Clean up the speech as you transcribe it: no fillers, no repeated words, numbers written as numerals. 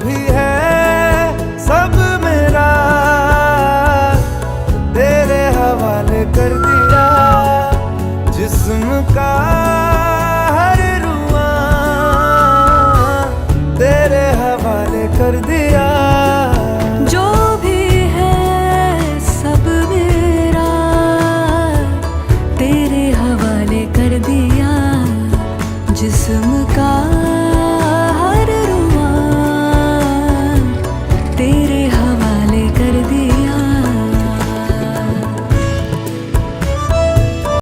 भी है सब मेरा तेरे हवाले कर दिया, जिस्म का